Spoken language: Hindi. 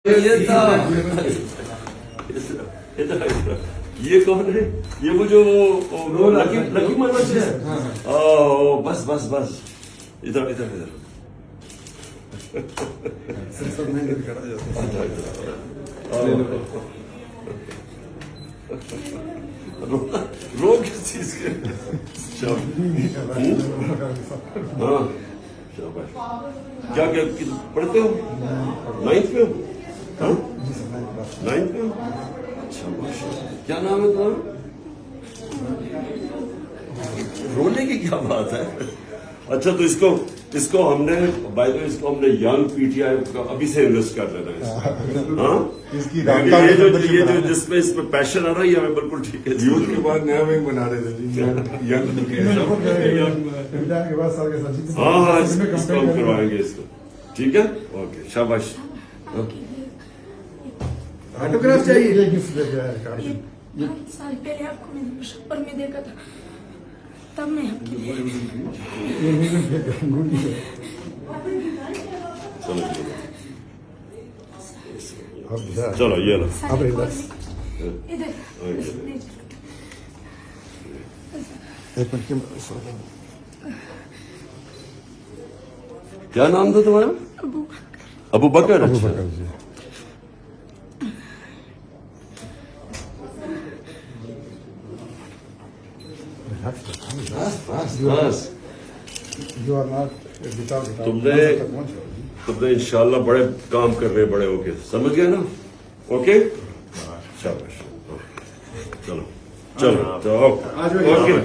ये था ये कौन है? ये वो जो लकी मनोज है। ओ बस बस बस इधर इधर इधर रो किस चीज के? हाँ शाबाश। क्या क्या पढ़ते हो? 9th में हो? हाँ 9th में हो? अच्छा माशाल्लाह। क्या नाम है तुम्हारा? रोने की क्या बात है? अच्छा तो इसको हमने बाय द वे इसको हमने यंग पीटीआई का अभी से इन्वेस्ट कर देना है। हाँ ये जो जिसमें इसमें पैशन आ रहा है ये हमें बिल्कुल ठीक है। यूथ के बाद नया विंग बना रहे थे जी हाँ हाँ इसको हम करवाएंगे इसको। ठीक है ओके शाबाश। ऑटोग्राफ चाहिए। ये गिफ्ट दे दिया है। ये साल पहले आपको मैंने मुशक्कर में देखा था, तब मैं आपके लिए ये म्यूजियम के गुडी है। चलो ये लो। अब इधर इधर एक मिनट के क्या नाम था तुम्हारा? अबू बकर। अबू अच्छा बकर जी। बस You are not without तुमने इंशाल्लाह बड़े काम कर रहे बड़े होके, समझ गए ना? ओके शाबाश। चलो चलो ओके।